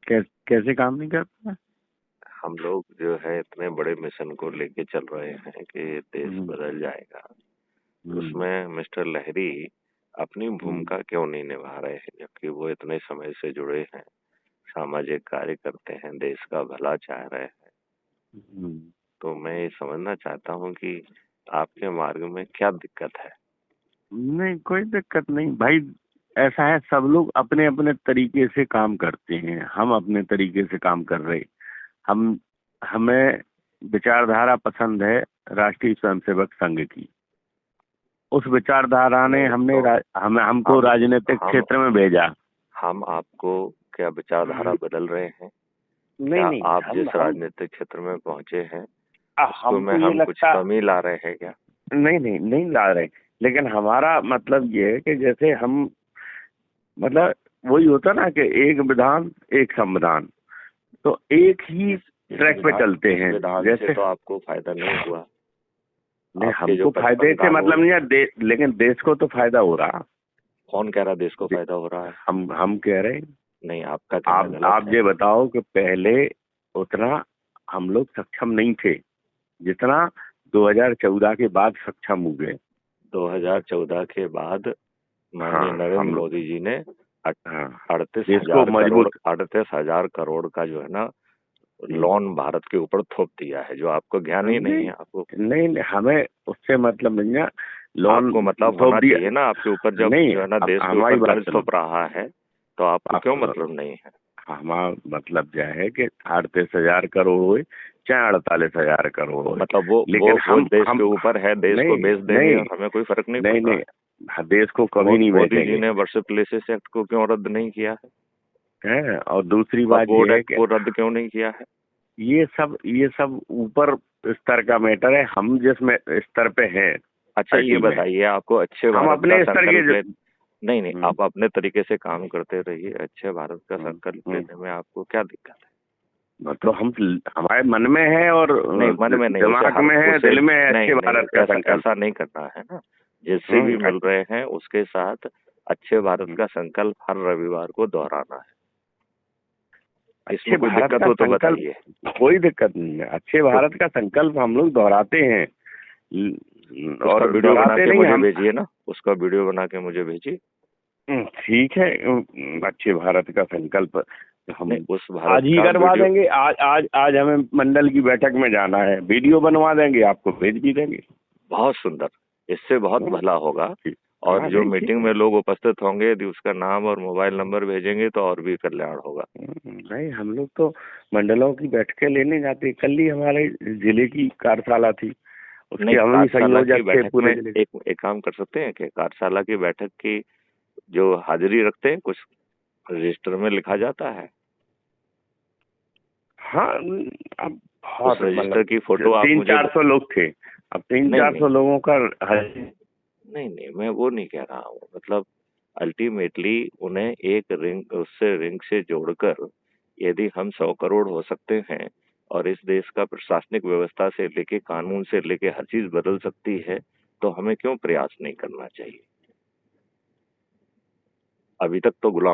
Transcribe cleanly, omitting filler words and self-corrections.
कैसे काम नहीं करता? हम लोग जो है इतने बड़े मिशन को लेके चल रहे हैं कि देश हम्म, बदल जाएगा। हम्म, उसमें मिस्टर लहरी अपनी हम्म, भूमिका क्यों नहीं निभा रहे हैं, जबकि वो इतने समय से जुड़े हैं, सामाजिक कार्य करते हैं, देश का भला चाह रहे हैं। हम्म। तो मैं ये समझना चाहता हूँ कि आपके मार्ग में क्या दिक्कत है। नहीं, कोई दिक्कत नहीं भाई। ऐसा है, सब लोग अपने अपने तरीके से काम करते हैं, हम अपने तरीके से काम कर रहे। हम हमें विचारधारा पसंद है राष्ट्रीय स्वयंसेवक संघ की। उस विचारधारा ने नहीं तो हमको हम राजनीतिक हम क्षेत्र में भेजा। हम आपको क्या विचारधारा बदल रहे हैं? नहीं क्या नहीं, आप हम जिस हम राजनीतिक क्षेत्र में पहुंचे हैं उसको में हमको ये हम कुछ लगता। कमी ला रहे हैं क्या? नहीं नहीं, नहीं ला रहे। लेकिन हमारा मतलब ये है कि जैसे हम, मतलब वही होता ना कि एक विधान एक संविधान, तो एक ही ट्रैक पे चलते इस हैं। विधान से जैसे तो आपको फायदा नहीं हुआ। नहीं, आपके जो हमको फायदे 55 से मतलब कानून, नहीं है लेकिन देश को तो फायदा हो रहा। कौन कह रहा देश को फायदा हो रहा है? हम कह रहे हैं। नहीं, आपका कहना गलत आप है। ये बताओ कि पहले उतना हम लोग सक्षम नहीं थे जितना 2014 के बाद सक्षम हुए। 2014 के बाद हाँ, माननीय नरेंद्र हम, मोदी जी ने हाँ, अड़तीस देश को हजार करोड़ मजबूत। 38,000 करोड़ का जो है ना हम्म, लोन भारत के ऊपर थोप दिया है, जो आपको ज्ञान ही नहीं नहीं है। आपको नहीं नहीं, हमें उससे मतलब नहीं है। लोन आपको मतलब थोप होना दिया। चाहिए ना, आपके ऊपर जब नहीं, जो है ना अब देश के हमारी ऊपर बात कर्ज सुनो। थोप रहा है, तो आपको क्यों आप, मतलब नहीं है? हमारा मतलब क्या है कि 38,000 करोड़ हुए चाहे 48,000 करोड़ हुए, मतलब वो लेकिन वो हम देश हम के ऊपर है, देश को नहीं बेच देंगे नहीं और हमें कोई फर्क नहीं पड़ नहीं रहा नहीं, है। हाँ, देश को कभी नहीं मोदी जी बेचेंगे। ने वर्षिप प्लेसेस एक्ट को क्यों रद्द नहीं किया है? है, और दूसरी वक्फ बात बोर्ड यह है एक्ट कि को रद्द क्यों नहीं किया है? ये सब ऊपर स्तर का मैटर है। हम जिस में स्तर पे हैं अच्छा, ये पार्टी में, बताइए, आपको अच्छे हम भारत का अपने स्तर के संकल्प ले, नहीं नहीं, हम्म, आप अपने तरीके से काम करते रहिए। अच्छे भारत का हम्म, संकल्प हम्म। लेने में आपको क्या दिक्कत है? मतलब हम, हमारे मन में है और नहीं, मन में नहीं, दिमाग में है, उसे दिल में है नहीं अच्छे नहीं, भारत का ऐसा संकल्प। ऐसा नहीं करना है ना। जिससे भी मिल रहे हैं उसके साथ अच्छे भारत हम्म, का संकल्प हर रविवार को दोहराना है। अच्छे इसमें कोई भारत दिक्कत का हो तो संकल्प, बताइए। कोई दिक्कत नहीं है। अच्छे तो भारत का संकल्प हम लोग दोहराते हैं। उसका और वीडियो बना दोहराते के नहीं मुझे हम। भेजिए ना, उसका वीडियो बना के मुझे भेजिए। ठीक है। अच्छे भारत का संकल्प हम नहीं, उस भारत आज ही का करवा वीडियो। देंगे। आज हमें मंडल की बैठक में जाना है, वीडियो बनवा देंगे, आपको भेज भी देंगे। बहुत सुंदर, इससे बहुत हाँ, भला होगा। ठीक। और हाँ जो नहीं, ठीक मीटिंग है। में लोग उपस्थित होंगे यदि उसका नाम और मोबाइल नंबर भेजेंगे तो और भी कल्याण होगा। नहीं, हम लोग तो मंडलों की बैठकें लेने जाते। कल ही हमारे जिले की कार्यशाला थी, उसके नहीं, हम भी कार्यशाला की संयोजक थे बैठक में पूरे जिले के। एक काम कर सकते हैं कि कार्यशाला की बैठक की जो हाजिरी रखते हैं कुछ रजिस्टर में लिखा जाता है। हाँ, अब उस बहुत रजिस्टर मतलब की फोटो आप तीन मुझे, चार सौ लोग थे। अब तीन नहीं चार नहीं सौ लोगों का नहीं नहीं, मैं वो नहीं कह रहा हूँ। मतलब अल्टीमेटली उन्हें एक रिंग, उससे रिंग से जोड़कर यदि हम 100 करोड़ हो सकते हैं और इस देश का प्रशासनिक व्यवस्था से लेके कानून से लेके हर चीज बदल सकती है, तो हमें क्यों प्रयास नहीं करना चाहिए? अभी तक तो गुलाम